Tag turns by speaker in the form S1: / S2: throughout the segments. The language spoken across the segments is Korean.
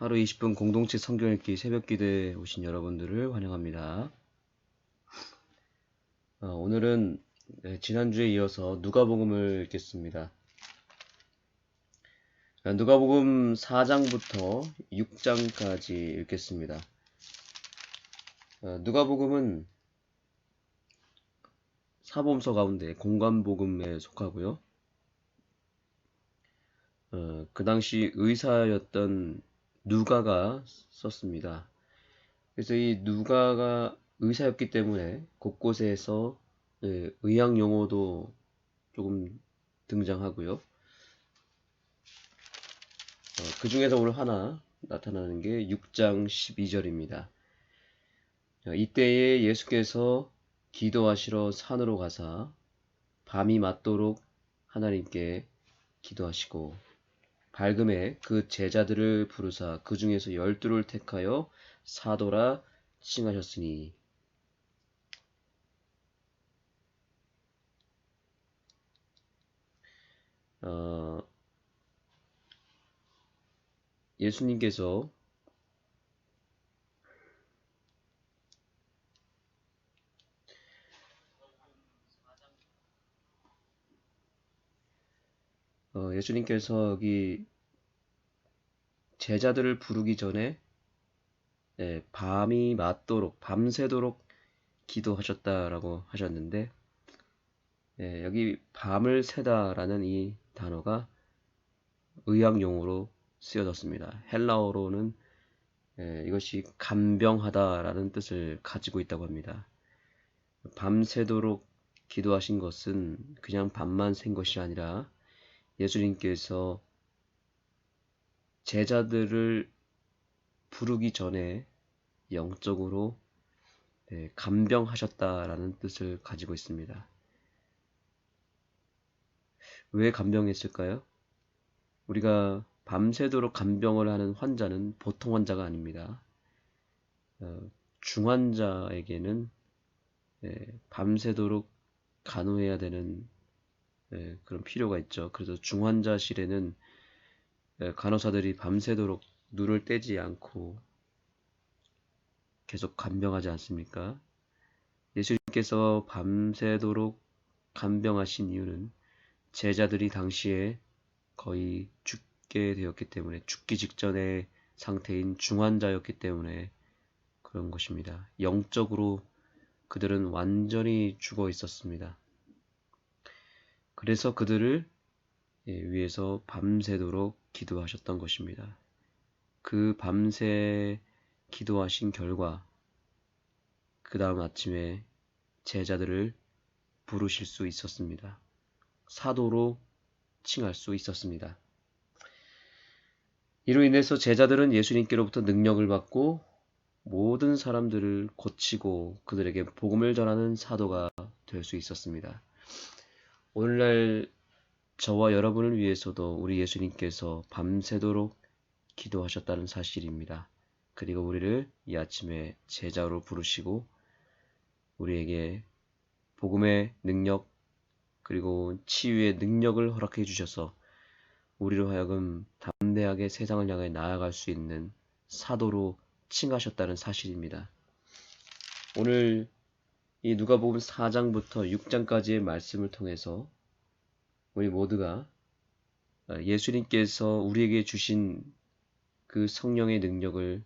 S1: 하루 20분 공동체 성경 읽기 새벽 기도에 오신 여러분들을 환영합니다. 오늘은 지난주에 이어서 누가복음을 읽겠습니다. 누가복음 4장부터 6장까지 읽겠습니다. 누가복음은 사복음서 가운데 공관복음에 속하고요. 그 당시 의사였던 누가가 썼습니다. 그래서 이 누가가 의사였기 때문에 곳곳에서 의학 용어도 조금 등장하고요. 그 중에서 오늘 하나 나타나는 게 6장 12절입니다. 이때에 예수께서 기도하시러 산으로 가사 밤이 맞도록 하나님께 기도하시고 밝음에 그 제자들을 부르사 그 중에서 12를 택하여 사도라 칭하셨으니 예수님께서 여기 제자들을 부르기 전에 밤이 맞도록 밤새도록 기도하셨다라고 하셨는데 여기 밤을 새다라는 이 단어가 의학 용어로 쓰여졌습니다. 헬라어로는 이것이 간병하다라는 뜻을 가지고 있다고 합니다. 밤새도록 기도하신 것은 그냥 밤만 샌 것이 아니라 예수님께서 제자들을 부르기 전에 영적으로 간병하셨다라는 뜻을 가지고 있습니다. 왜 간병했을까요? 우리가 밤새도록 간병을 하는 환자는 보통 환자가 아닙니다. 중환자에게는 밤새도록 간호해야 되는 그런 필요가 있죠. 그래서 중환자실에는 간호사들이 밤새도록 눈을 떼지 않고 계속 간병하지 않습니까? 예수님께서 밤새도록 간병하신 이유는 제자들이 당시에 거의 죽게 되었기 때문에 죽기 직전의 상태인 중환자였기 때문에 그런 것입니다. 영적으로 그들은 완전히 죽어 있었습니다. 그래서 그들을 위해서 밤새도록 기도하셨던 것입니다. 그 밤새 기도하신 결과 그 다음 아침에 제자들을 부르실 수 있었습니다. 사도로 칭할 수 있었습니다. 이로 인해서 제자들은 예수님께로부터 능력을 받고 모든 사람들을 고치고 그들에게 복음을 전하는 사도가 될 수 있었습니다. 오늘날 저와 여러분을 위해서도 우리 예수님께서 밤새도록 기도하셨다는 사실입니다. 그리고 우리를 이 아침에 제자로 부르시고 우리에게 복음의 능력 그리고 치유의 능력을 허락해 주셔서 우리로 하여금 담대하게 세상을 향해 나아갈 수 있는 사도로 칭하셨다는 사실입니다. 오늘 이 누가복음 4장부터 6장까지의 말씀을 통해서 우리 모두가 예수님께서 우리에게 주신 그 성령의 능력을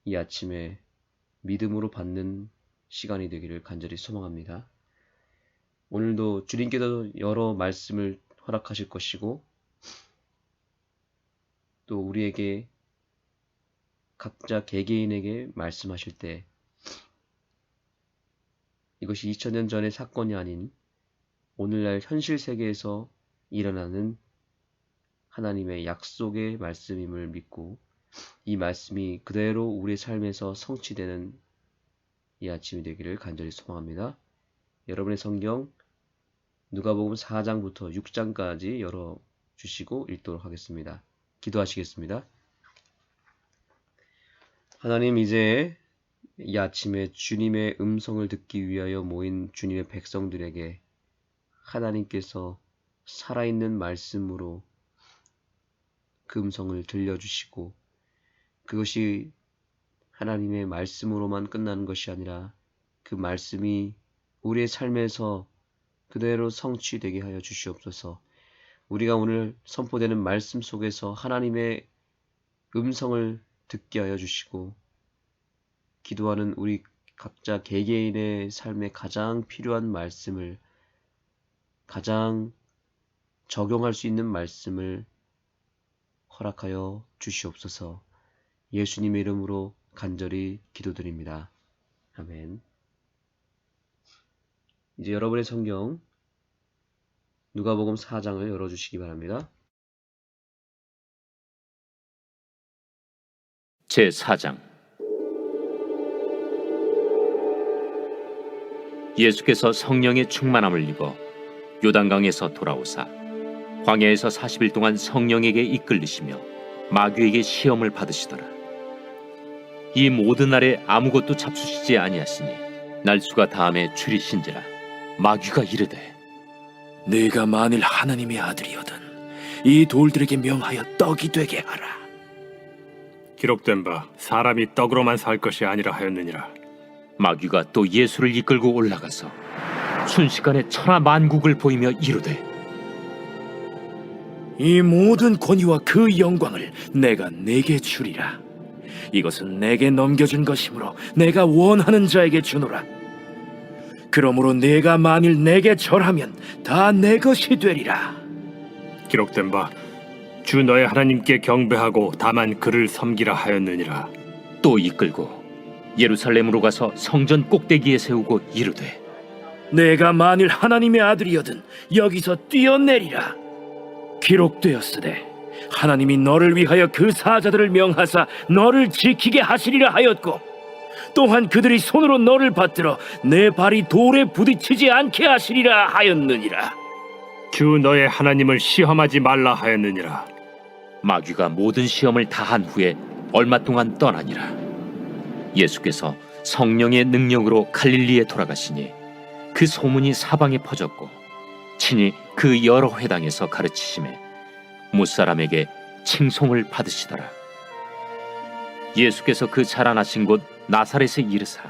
S1: 이 아침에 믿음으로 받는 시간이 되기를 간절히 소망합니다. 오늘도 주님께서 여러 말씀을 허락하실 것이고 또 우리에게 각자 개개인에게 말씀하실 때 이것이 2000년 전의 사건이 아닌 오늘날 현실 세계에서 일어나는 하나님의 약속의 말씀임을 믿고 이 말씀이 그대로 우리의 삶에서 성취되는 이 아침이 되기를 간절히 소망합니다. 여러분의 성경 누가복음 4장부터 6장까지 열어주시고 읽도록 하겠습니다. 기도하시겠습니다. 하나님, 이제 이 아침에 주님의 음성을 듣기 위하여 모인 주님의 백성들에게 하나님께서 살아있는 말씀으로 그 음성을 들려주시고 그것이 하나님의 말씀으로만 끝나는 것이 아니라 그 말씀이 우리의 삶에서 그대로 성취되게 하여 주시옵소서. 우리가 오늘 선포되는 말씀 속에서 하나님의 음성을 듣게 하여 주시고, 기도하는 우리 각자 개개인의 삶에 가장 필요한 말씀을, 가장 적용할 수 있는 말씀을 허락하여 주시옵소서. 예수님의 이름으로 간절히 기도드립니다. 아멘. 이제 여러분의 성경 누가복음 4장을 열어주시기 바랍니다.
S2: 제4장. 예수께서 성령의 충만함을 입어 요단강에서 돌아오사 광야에서 40일 동안 성령에게 이끌리시며 마귀에게 시험을 받으시더라. 이 모든 날에 아무것도 잡수시지 아니하시니 날수가 다음에 줄이신지라. 마귀가 이르되,
S3: 네가 만일 하나님의 아들이거든 이 돌들에게 명하여 떡이 되게 하라.
S4: 기록된 바 사람이 떡으로만 살 것이 아니라 하였느니라.
S2: 마귀가 또 예수를 이끌고 올라가서 순식간에 천하 만국을 보이며 이르되,
S3: 이 모든 권위와 그 영광을 내가 네게 주리라. 이것은 내게 넘겨준 것이므로 내가 원하는 자에게 주노라. 그러므로 네가 만일 내게 절하면 다 내 것이 되리라.
S4: 기록된 바 주 너의 하나님께 경배하고 다만 그를 섬기라 하였느니라.
S2: 또 이끌고 예루살렘으로 가서 성전 꼭대기에 세우고 이르되,
S3: 내가 만일 하나님의 아들이거든 여기서 뛰어내리라. 기록되었으되 하나님이 너를 위하여 그 사자들을 명하사 너를 지키게 하시리라 하였고, 또한 그들이 손으로 너를 받들어 내 발이 돌에 부딪히지 않게 하시리라 하였느니라.
S4: 주 너의 하나님을 시험하지 말라 하였느니라.
S2: 마귀가 모든 시험을 다한 후에 얼마 동안 떠나니라. 예수께서 성령의 능력으로 갈릴리에 돌아가시니 그 소문이 사방에 퍼졌고, 친히 그 여러 회당에서 가르치심에 무사람에게 칭송을 받으시더라. 예수께서 그 자라나신 곳 나사렛에 이르사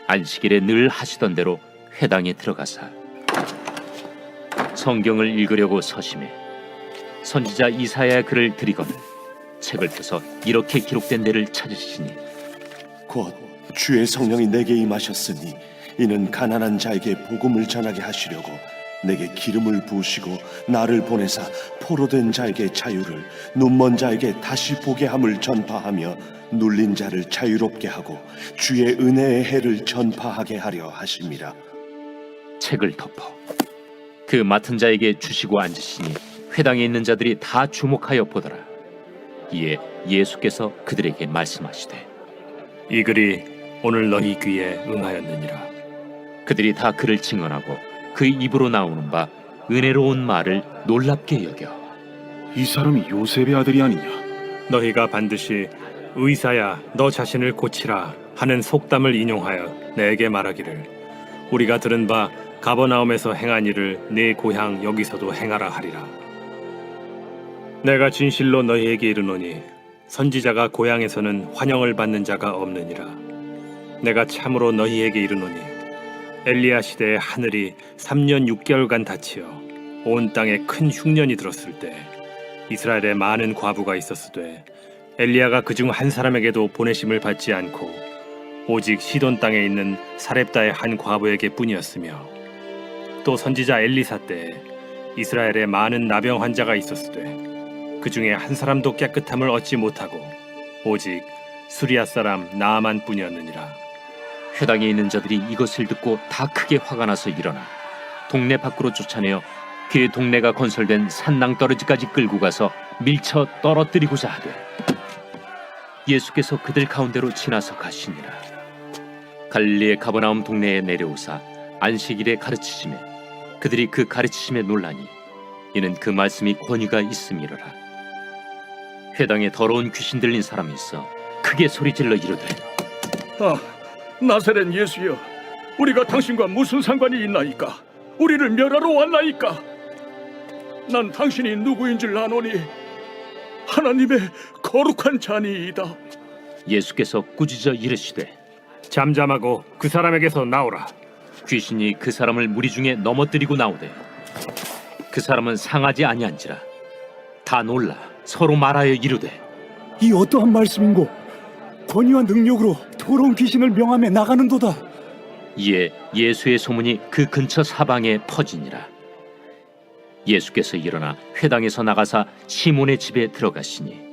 S2: 안식일에 늘 하시던 대로 회당에 들어가사 성경을 읽으려고 서심해 선지자 이사야의 글을 들이거늘 책을 펴서 이렇게 기록된 데를 찾으시니,
S5: 곧 주의 성령이 내게 임하셨으니 이는 가난한 자에게 복음을 전하게 하시려고 내게 기름을 부으시고 나를 보내사 포로된 자에게 자유를, 눈먼 자에게 다시 보게 함을 전파하며 눌린 자를 자유롭게 하고 주의 은혜의 해를 전파하게 하려 하심이라.
S2: 책을 덮어 그 맡은 자에게 주시고 앉으시니 회당에 있는 자들이 다 주목하여 보더라. 이에 예수께서 그들에게 말씀하시되,
S4: 이 글이 오늘 너희 귀에 응하였느니라.
S2: 그들이 다 그를 증언하고 그 입으로 나오는 바 은혜로운 말을 놀랍게 여겨
S6: 이 사람이 요셉의 아들이 아니냐?
S4: 너희가 반드시 의사야 너 자신을 고치라 하는 속담을 인용하여 내게 말하기를, 우리가 들은 바 가버나움에서 행한 일을 네 고향 여기서도 행하라 하리라. 내가 진실로 너희에게 이르노니 선지자가 고향에서는 환영을 받는 자가 없느니라. 내가 참으로 너희에게 이르노니 엘리야 시대에 하늘이 3년 6개월간 닫히어 온 땅에 큰 흉년이 들었을 때 이스라엘에 많은 과부가 있었으되 엘리야가 그중 한 사람에게도 보내심을 받지 않고 오직 시돈 땅에 있는 사렙다의 한 과부에게 뿐이었으며, 또 선지자 엘리사 때에 이스라엘에 많은 나병 환자가 있었으되 그 중에 한 사람도 깨끗함을 얻지 못하고 오직 수리아 사람 나아만 뿐이었느니라.
S2: 회당에 있는 자들이 이것을 듣고 다 크게 화가 나서 일어나 동네 밖으로 쫓아내어 그 동네가 건설된 산낭떠러지까지 끌고 가서 밀쳐 떨어뜨리고자 하되, 예수께서 그들 가운데로 지나서 가시니라. 갈릴리의 가버나움 동네에 내려오사 안식일에 가르치시매 그들이 그 가르치심에 놀라니 이는 그 말씀이 권위가 있음이로라. 회당에 더러운 귀신 들린 사람이 있어 크게 소리질러 이르되,
S7: 나사렛 예수여, 우리가 당신과 무슨 상관이 있나이까? 우리를 멸하러 왔나이까? 난 당신이 누구인 줄 아노니 하나님의 거룩한 자니이다.
S2: 예수께서 꾸짖어 이르시되
S4: 잠잠하고 그 사람에게서 나오라.
S2: 귀신이 그 사람을 무리 중에 넘어뜨리고 나오되 그 사람은 상하지 아니한지라. 다 놀라 서로 말하여 이르되
S8: 이 어떠한 말씀인고 권위와 능력으로 더러운 귀신을 명함에 나가는도다.
S2: 이에 예수의 소문이 그 근처 사방에 퍼지니라. 예수께서 일어나 회당에서 나가사 시몬의 집에 들어가시니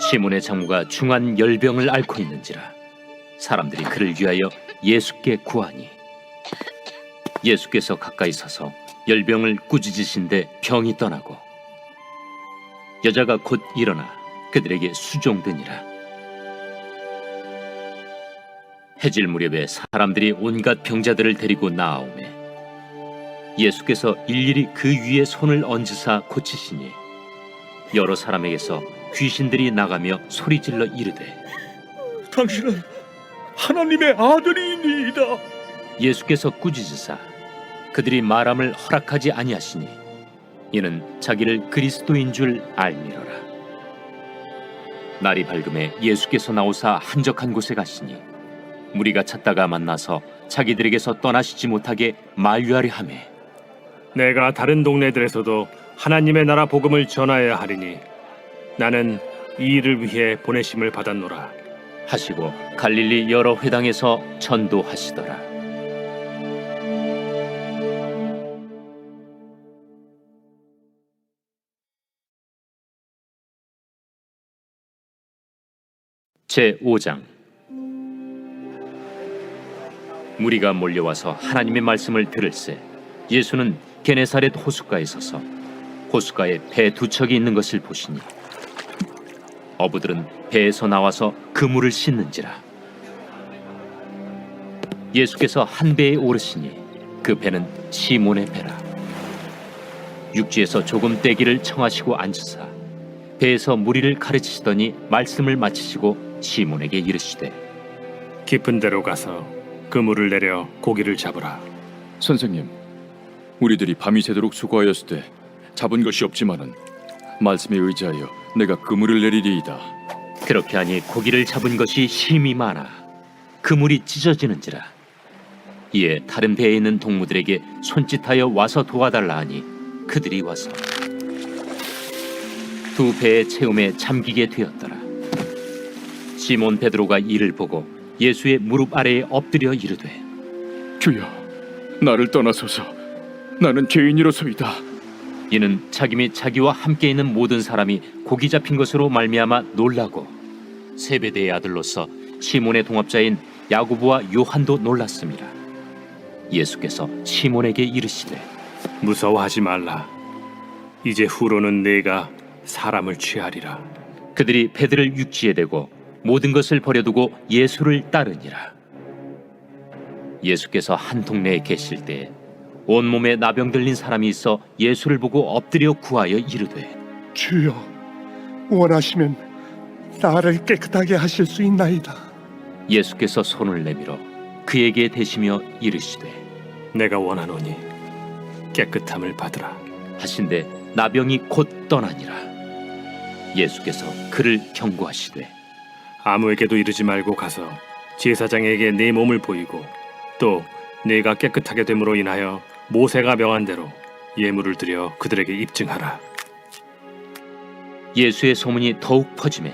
S2: 시몬의 장모가 중한 열병을 앓고 있는지라. 사람들이 그를 위하여 예수께 구하니 예수께서 가까이 서서 열병을 꾸짖으신데 병이 떠나고 여자가 곧 일어나 그들에게 수종되니라. 해질 무렵에 사람들이 온갖 병자들을 데리고 나아오매 예수께서 일일이 그 위에 손을 얹으사 고치시니 여러 사람에게서 귀신들이 나가며 소리질러 이르되
S7: 당신은 하나님의 아들이니이다.
S2: 예수께서 꾸짖으사 그들이 말함을 허락하지 아니하시니 이는 자기를 그리스도인 줄 알미러라. 날이 밝음에 예수께서 나오사 한적한 곳에 가시니 무리가 찾다가 만나서 자기들에게서 떠나시지 못하게 만류하려 하매
S4: 내가 다른 동네들에서도 하나님의 나라 복음을 전하여야 하리니 나는 이 일을 위해 보내심을 받았노라
S2: 하시고 갈릴리 여러 회당에서 전도하시더라. 제5장. 무리가 몰려와서 하나님의 말씀을 들을새 예수는 게네사렛 호숫가에 서서 호숫가에 배 두 척이 있는 것을 보시니 어부들은 배에서 나와서 그물을 씻는지라. 예수께서 한 배에 오르시니 그 배는 시몬의 배라. 육지에서 조금 떼기를 청하시고 앉으사 배에서 무리를 가르치시더니 말씀을 마치시고 시몬에게 이르시되
S4: 깊은 데로 가서 그물을 내려 고기를 잡으라.
S9: 선생님, 우리들이 밤이 새도록 수고하였으되 잡은 것이 없지만은 말씀에 의지하여 내가 그물을 내리리이다.
S2: 그렇게 하니 고기를 잡은 것이 심히 많아 그물이 찢어지는지라. 이에 다른 배에 있는 동무들에게 손짓하여 와서 도와달라 하니 그들이 와서 두 배의 채움에 잠기게 되었더라. 시몬 베드로가 이를 보고 예수의 무릎 아래에 엎드려 이르되
S6: 주여, 나를 떠나소서. 나는 죄인이로소이다.
S2: 이는 자기 및 자기와 함께 있는 모든 사람이 고기 잡힌 것으로 말미암아 놀라고 세베대의 아들로서 시몬의 동업자인 야고보와 요한도 놀랐습니다. 예수께서 시몬에게 이르시되
S4: 무서워하지 말라. 이제 후로는 내가 사람을 취하리라.
S2: 그들이 배들을 육지에 대고 모든 것을 버려두고 예수를 따르니라. 예수께서 한 동네에 계실 때 온몸에 나병 들린 사람이 있어 예수를 보고 엎드려 구하여 이르되
S8: 주여, 원하시면 나를 깨끗하게 하실 수 있나이다.
S2: 예수께서 손을 내밀어 그에게 대시며 이르시되
S4: 내가 원하노니 깨끗함을 받으라.
S2: 하신대 나병이 곧 떠나니라. 예수께서 그를 경고하시되
S4: 아무에게도 이르지 말고 가서 제사장에게 네 몸을 보이고 또 네가 깨끗하게 됨으로 인하여 모세가 명한 대로 예물을 드려 그들에게 입증하라.
S2: 예수의 소문이 더욱 퍼지매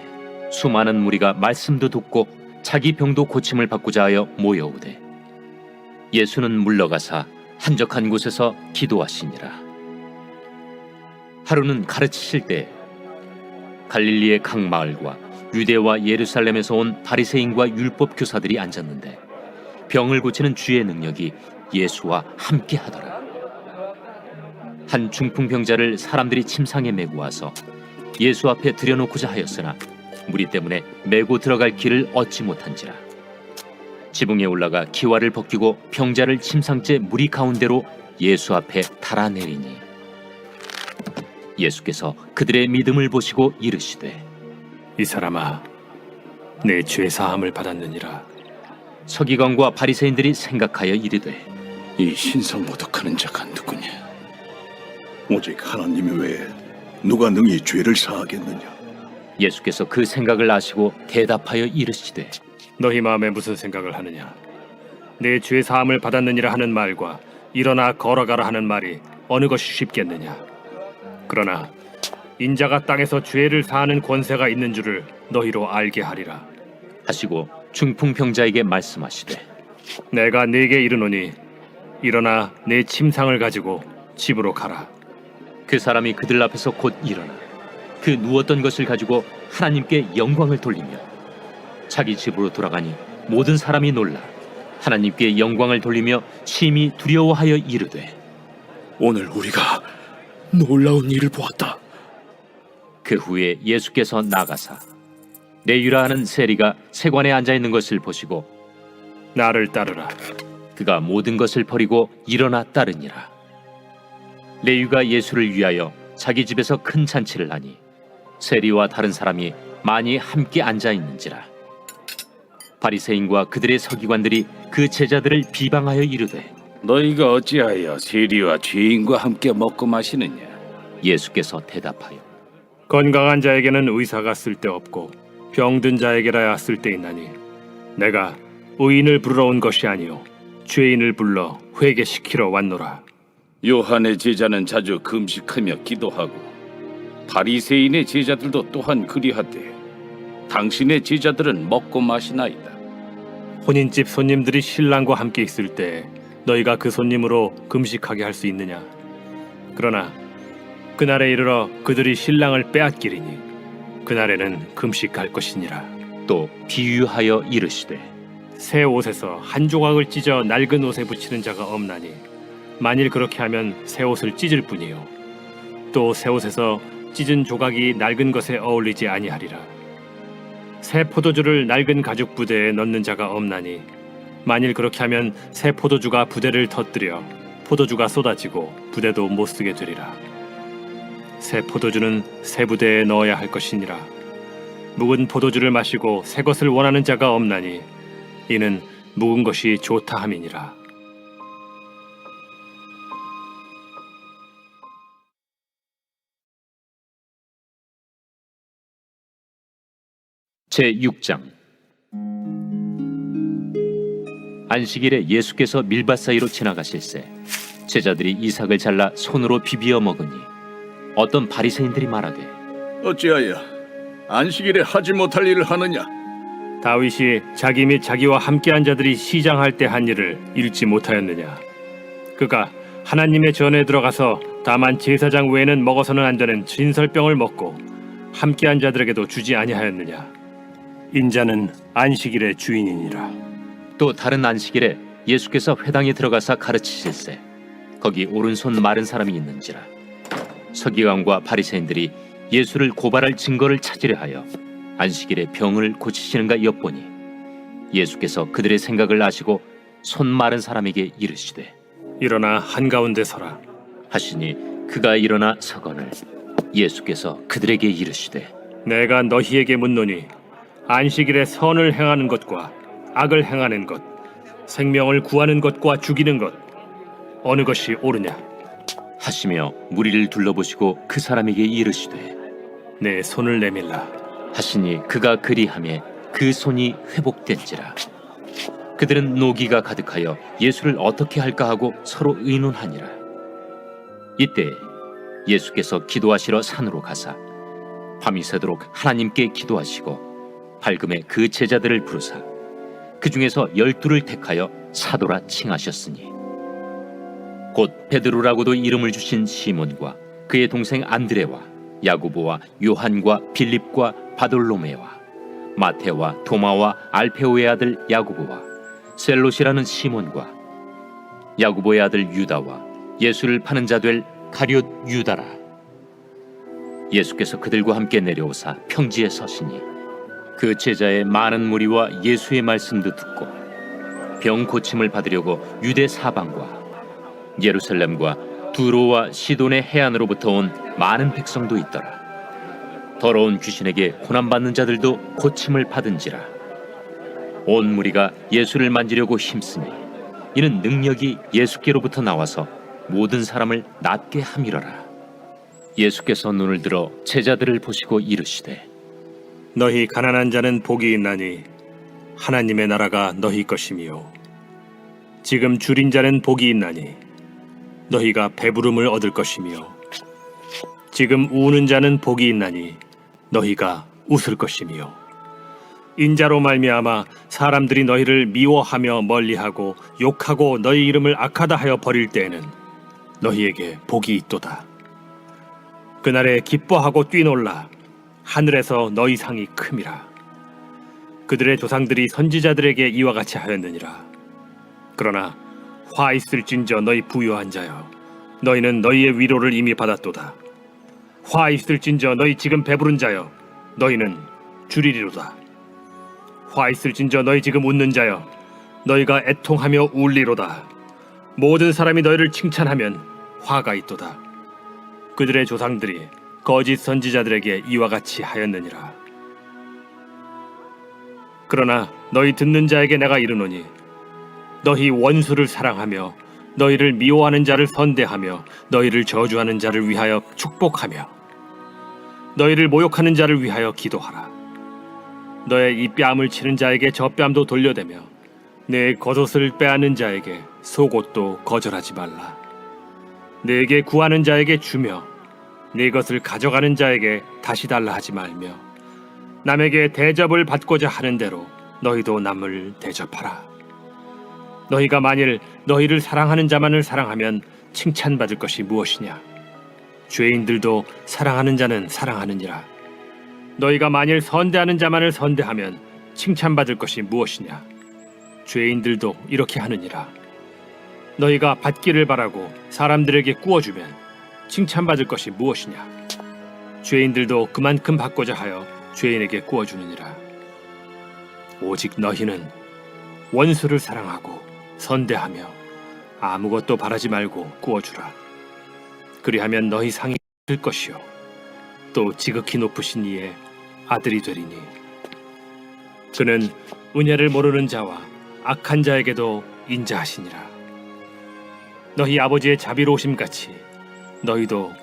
S2: 수많은 무리가 말씀도 듣고 자기 병도 고침을 받고자 하여 모여오되 예수는 물러가사 한적한 곳에서 기도하시니라. 하루는 가르치실 때 갈릴리의 각 마을과 유대와 예루살렘에서 온 바리새인과 율법 교사들이 앉았는데 병을 고치는 주의 능력이 예수와 함께 하더라. 한 중풍병자를 사람들이 침상에 메고 와서 예수 앞에 들여놓고자 하였으나 무리 때문에 메고 들어갈 길을 얻지 못한지라. 지붕에 올라가 기와를 벗기고 병자를 침상째 무리 가운데로 예수 앞에 달아내리니 예수께서 그들의 믿음을 보시고 이르시되
S4: 이 사람아, 내 죄 사함을 받았느니라.
S2: 서기관과 바리새인들이 생각하여 이르되
S10: 이 신성모독하는 자가 누구냐? 오직 하나님 외에 누가 능히 죄를 사하겠느냐?
S2: 예수께서 그 생각을 아시고 대답하여 이르시되
S4: 너희 마음에 무슨 생각을 하느냐? 내 죄 사함을 받았느니라 하는 말과 일어나 걸어가라 하는 말이 어느 것이 쉽겠느냐? 그러나 인자가 땅에서 죄를 사하는 권세가 있는 줄을 너희로 알게 하리라.
S2: 하시고 중풍병자에게 말씀하시되
S4: 내가 네게 이르노니 일어나 내 침상을 가지고 집으로 가라.
S2: 그 사람이 그들 앞에서 곧 일어나 그 누웠던 것을 가지고 하나님께 영광을 돌리며 자기 집으로 돌아가니 모든 사람이 놀라 하나님께 영광을 돌리며 심히 두려워하여 이르되
S10: 오늘 우리가 놀라운 일을 보았다.
S2: 그 후에 예수께서 나가사 레위라 하는 세리가 세관에 앉아 있는 것을 보시고
S4: 나를 따르라.
S2: 그가 모든 것을 버리고 일어나 따르니라. 레위가 예수를 위하여 자기 집에서 큰 잔치를 하니 세리와 다른 사람이 많이 함께 앉아 있는지라. 바리새인과 그들의 서기관들이 그 제자들을 비방하여 이르되
S10: 너희가 어찌하여 세리와 죄인과 함께 먹고 마시느냐?
S2: 예수께서 대답하여
S4: 건강한 자에게는 의사가 쓸데없고 병든 자에게라야 쓸데있나니 내가 의인을 부르러 온 것이 아니요 죄인을 불러 회개시키러 왔노라.
S10: 요한의 제자는 자주 금식하며 기도하고 바리새인의 제자들도 또한 그리하되 당신의 제자들은 먹고 마시나이다.
S4: 혼인집 손님들이 신랑과 함께 있을 때 너희가 그 손님으로 금식하게 할 수 있느냐? 그러나 그날에 이르러 그들이 신랑을 빼앗기리니 그날에는 금식할 것이니라.
S2: 또 비유하여 이르시되
S4: 새 옷에서 한 조각을 찢어 낡은 옷에 붙이는 자가 없나니 만일 그렇게 하면 새 옷을 찢을 뿐이요 또 새 옷에서 찢은 조각이 낡은 것에 어울리지 아니하리라. 새 포도주를 낡은 가죽 부대에 넣는 자가 없나니 만일 그렇게 하면 새 포도주가 부대를 터뜨려 포도주가 쏟아지고 부대도 못 쓰게 되리라. 새 포도주는 새 부대에 넣어야 할 것이니라. 묵은 포도주를 마시고 새 것을 원하는 자가 없나니 이는 묵은 것이 좋다 함이니라.
S2: 제6장 안식일에 예수께서 밀밭 사이로 지나가실새 제자들이 이삭을 잘라 손으로 비비어 먹으니 어떤 바리새인들이 말하되
S7: 어찌하여 안식일에 하지 못할 일을 하느냐?
S4: 다윗이 자기 및 자기와 함께한 자들이 시장할 때 한 일을 읽지 못하였느냐? 그가 하나님의 전에 들어가서 다만 제사장 외에는 먹어서는 안 되는 진설병을 먹고 함께한 자들에게도 주지 아니하였느냐? 인자는 안식일의 주인이니라.
S2: 또 다른 안식일에 예수께서 회당에 들어가사 가르치실새 거기 오른손 마른 사람이 있는지라. 서기관과 바리새인들이 예수를 고발할 증거를 찾으려 하여 안식일에 병을 고치시는가 엿보니 예수께서 그들의 생각을 아시고 손 마른 사람에게 이르시되
S4: 일어나 한가운데 서라
S2: 하시니 그가 일어나 서거늘 예수께서 그들에게 이르시되
S4: 내가 너희에게 묻노니 안식일에 선을 행하는 것과 악을 행하는 것, 생명을 구하는 것과 죽이는 것 어느 것이 옳으냐?
S2: 하시며 무리를 둘러보시고 그 사람에게 이르시되
S4: 내 손을 내밀라
S2: 하시니 그가 그리하매 그 손이 회복된지라. 그들은 노기가 가득하여 예수를 어떻게 할까 하고 서로 의논하니라. 이때 예수께서 기도하시러 산으로 가사 밤이 새도록 하나님께 기도하시고 밝음에 그 제자들을 부르사 그 중에서 12를 택하여 사도라 칭하셨으니 곧 베드로라고도 이름을 주신 시몬과 그의 동생 안드레와 야고보와 요한과 빌립과 바돌로메와 마테와 도마와 알페오의 아들 야고보와 셀롯이라는 시몬과 야고보의 아들 유다와 예수를 파는 자 될 가룟 유다라. 예수께서 그들과 함께 내려오사 평지에 서시니 그 제자의 많은 무리와 예수의 말씀도 듣고 병 고침을 받으려고 유대 사방과 예루살렘과 두로와 시돈의 해안으로부터 온 많은 백성도 있더라. 더러운 귀신에게 고난받는 자들도 고침을 받은지라. 온 무리가 예수를 만지려고 힘쓰니 이는 능력이 예수께로부터 나와서 모든 사람을 낫게 함이러라. 예수께서 눈을 들어 제자들을 보시고 이르시되
S4: 너희 가난한 자는 복이 있나니 하나님의 나라가 너희 것이미요. 지금 줄인 자는 복이 있나니 너희가 배부름을 얻을 것이며, 지금 우는 자는 복이 있나니 너희가 웃을 것이며, 인자로 말미암아 사람들이 너희를 미워하며 멀리하고 욕하고 너희 이름을 악하다 하여 버릴 때에는 너희에게 복이 있도다. 그날에 기뻐하고 뛰놀라. 하늘에서 너희 상이 큼이라. 그들의 조상들이 선지자들에게 이와 같이 하였느니라. 그러나 화 있을진저 너희 부유한 자여, 너희는 너희의 위로를 이미 받았도다. 화 있을진저 너희 지금 배부른 자여, 너희는 줄이리로다. 화 있을진저 너희 지금 웃는 자여, 너희가 애통하며 울리로다. 모든 사람이 너희를 칭찬하면 화가 있도다. 그들의 조상들이 거짓 선지자들에게 이와 같이 하였느니라. 그러나 너희 듣는 자에게 내가 이르노니, 너희 원수를 사랑하며 너희를 미워하는 자를 선대하며 너희를 저주하는 자를 위하여 축복하며 너희를 모욕하는 자를 위하여 기도하라. 너의 이 뺨을 치는 자에게 저 뺨도 돌려대며 내 겉옷을 빼앗는 자에게 속옷도 거절하지 말라. 내게 구하는 자에게 주며 네 것을 가져가는 자에게 다시 달라 하지 말며, 남에게 대접을 받고자 하는 대로 너희도 남을 대접하라. 너희가 만일 너희를 사랑하는 자만을 사랑하면 칭찬받을 것이 무엇이냐? 죄인들도 사랑하는 자는 사랑하느니라. 너희가 만일 선대하는 자만을 선대하면 칭찬받을 것이 무엇이냐? 죄인들도 이렇게 하느니라. 너희가 받기를 바라고 사람들에게 꾸어주면 칭찬받을 것이 무엇이냐? 죄인들도 그만큼 받고자 하여 죄인에게 꾸어주느니라. 오직 너희는 원수를 사랑하고 선대하며 아무것도 바라지 말고 꾸어주라. 그리하면 너희 상이 될 것이요 또 지극히 높으신 이의 아들이 되리니, 그는 은혜를 모르는 자와 악한 자에게도 인자하시니라. 너희 아버지의 자비로우심 같이 너희도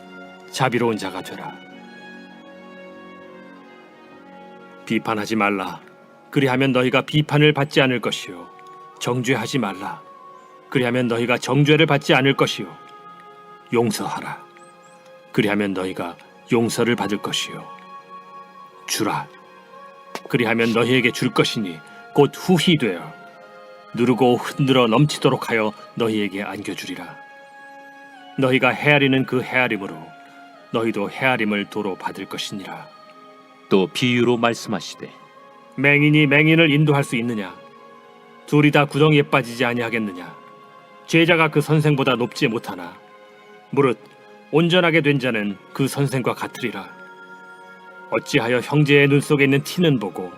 S4: 자비로운 자가 되라. 비판하지 말라. 그리하면 너희가 비판을 받지 않을 것이요 정죄하지 말라. 그리하면 너희가 정죄를 받지 않을 것이요 용서하라. 그리하면 너희가 용서를 받을 것이요 주라. 그리하면 너희에게 줄 것이니 곧 후히 되어 누르고 흔들어 넘치도록 하여 너희에게 안겨주리라. 너희가 헤아리는 그 헤아림으로 너희도 헤아림을 도로 받을 것이니라.
S2: 또 비유로 말씀하시되,
S4: 맹인이 맹인을 인도할 수 있느냐? 둘이 다 구덩이에 빠지지 아니하겠느냐? 제자가 그 선생보다 높지 못하나 무릇 온전하게 된 자는 그 선생과 같으리라. 어찌하여 형제의 눈 속에 있는 티는 보고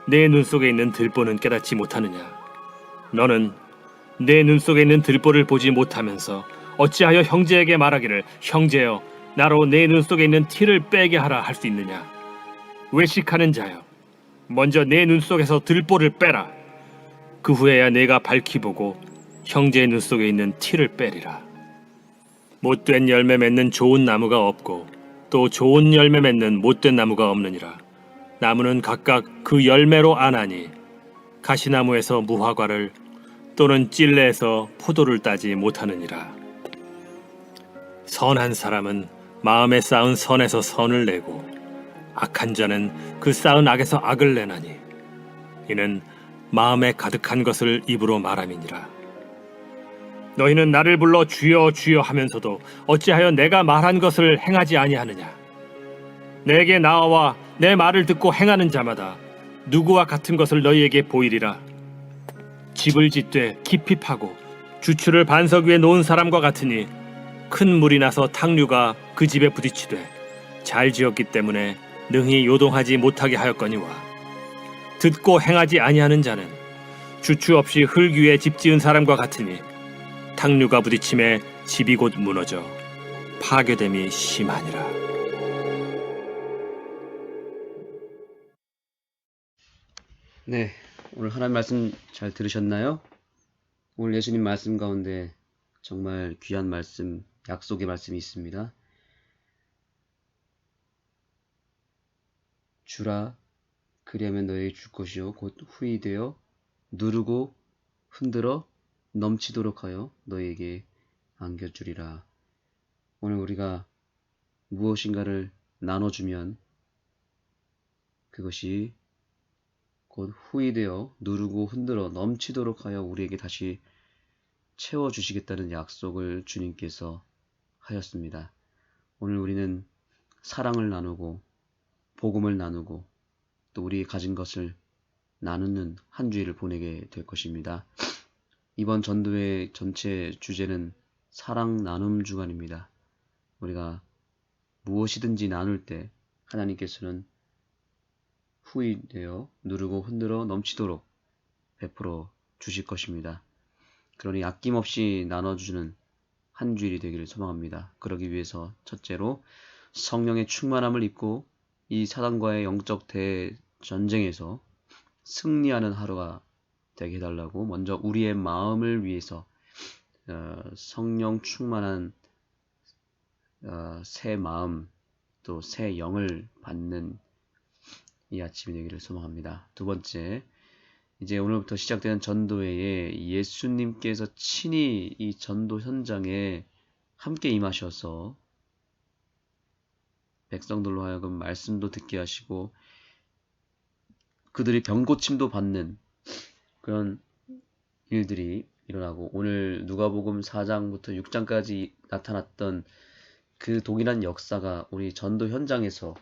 S4: 내 눈 속에 있는 들보는 깨닫지 못하느냐? 너는 내 눈 속에 있는 들보를 보지 못하면서 어찌하여 형제에게 말하기를, 형제여 나로 내 눈 속에 있는 티를 빼게 하라 할 수 있느냐? 외식하는 자여, 먼저 내 눈 속에서 들보를 빼라. 그 후에야 내가 밝히 보고 형제의 눈 속에 있는 티를 빼리라. 못된 열매 맺는 좋은 나무가 없고 또 좋은 열매 맺는 못된 나무가 없느니라. 나무는 각각 그 열매로 아나니, 가시나무에서 무화과를 또는 찔레에서 포도를 따지 못하느니라. 선한 사람은 마음에 쌓은 선에서 선을 내고 악한 자는 그 쌓은 악에서 악을 내나니, 이는 마음에 가득한 것을 입으로 말함이니라. 너희는 나를 불러 주여 주여 하면서도 어찌하여 내가 말한 것을 행하지 아니하느냐? 내게 나와 내 말을 듣고 행하는 자마다 누구와 같은 것을 너희에게 보이리라. 집을 짓되 깊이 파고 주추를 반석 위에 놓은 사람과 같으니, 큰 물이 나서 탕류가 그 집에 부딪히되 잘 지었기 때문에 능히 요동하지 못하게 하였거니와, 듣고 행하지 아니하는 자는 주추 없이 흙 위에 집 지은 사람과 같으니, 탕류가 부딪힘에 집이 곧 무너져 파괴됨이 심하니라.
S1: 네, 오늘 하나님 말씀 잘 들으셨나요? 오늘 예수님 말씀 가운데 정말 귀한 말씀, 약속의 말씀이 있습니다. 주라, 그리하면 너에게 줄 것이요 곧 후히 되어 누르고 흔들어 넘치도록 하여 너에게 안겨주리라. 오늘 우리가 무엇인가를 나눠주면 그것이 곧 후히 되어 누르고 흔들어 넘치도록 하여 우리에게 다시 채워주시겠다는 약속을 주님께서 하였습니다. 오늘 우리는 사랑을 나누고 복음을 나누고 또 우리 가진 것을 나누는 한 주일을 보내게 될 것입니다. 이번 전도의 전체 주제는 사랑 나눔 주간입니다. 우리가 무엇이든지 나눌 때 하나님께서는 후히 되어 누르고 흔들어 넘치도록 베풀어 주실 것입니다. 그러니 아낌없이 나눠주는 한 주일이 되기를 소망합니다. 그러기 위해서 첫째로 성령의 충만함을 입고 이 사단과의 영적 대전쟁에서 승리하는 하루가 되게 해달라고 먼저 우리의 마음을 위해서 성령 충만한 새 마음 또 새 영을 받는 이 아침이 되기를 소망합니다. 두 번째, 이제 오늘부터 시작되는 전도회에 예수님께서 친히 이 전도 현장에 함께 임하셔서 백성들로 하여금 말씀도 듣게 하시고 그들이 병고침도 받는 그런 일들이 일어나고 오늘 누가복음 4장부터 6장까지 나타났던 그 동일한 역사가 우리 전도 현장에서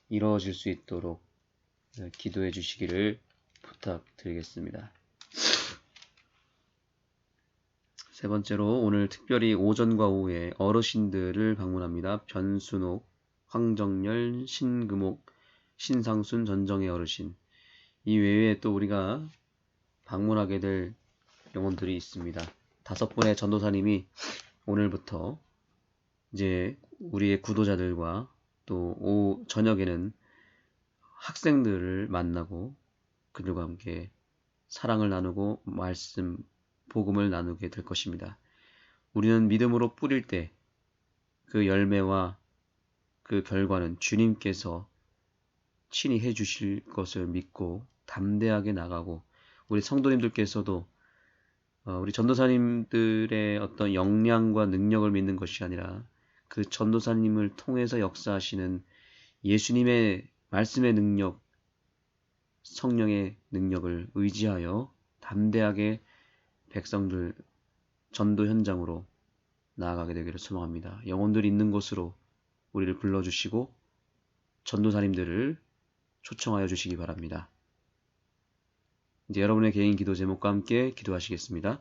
S1: 이루어질 수 있도록 기도해 주시기를 부탁드리겠습니다. 세 번째로 오늘 특별히 오전과 오후에 어르신들을 방문합니다. 변순옥, 황정열, 신금옥, 신상순, 전정의 어르신. 이 외에 또 우리가 방문하게 될 영혼들이 있습니다. 5분의 전도사님이 오늘부터 이제 우리의 구도자들과 또 저녁에는 학생들을 만나고 그들과 함께 사랑을 나누고 말씀, 복음을 나누게 될 것입니다. 우리는 믿음으로 뿌릴 때 그 열매와 그 결과는 주님께서 친히 해주실 것을 믿고 담대하게 나가고 우리 성도님들께서도 우리 전도사님들의 어떤 역량과 능력을 믿는 것이 아니라 그 전도사님을 통해서 역사하시는 예수님의 말씀의 능력, 성령의 능력을 의지하여 담대하게 백성들 전도 현장으로 나아가게 되기를 소망합니다. 영혼들이 있는 곳으로 우리를 불러주시고 전도사님들을 초청하여 주시기 바랍니다. 이제 여러분의 개인 기도 제목과 함께 기도하시겠습니다.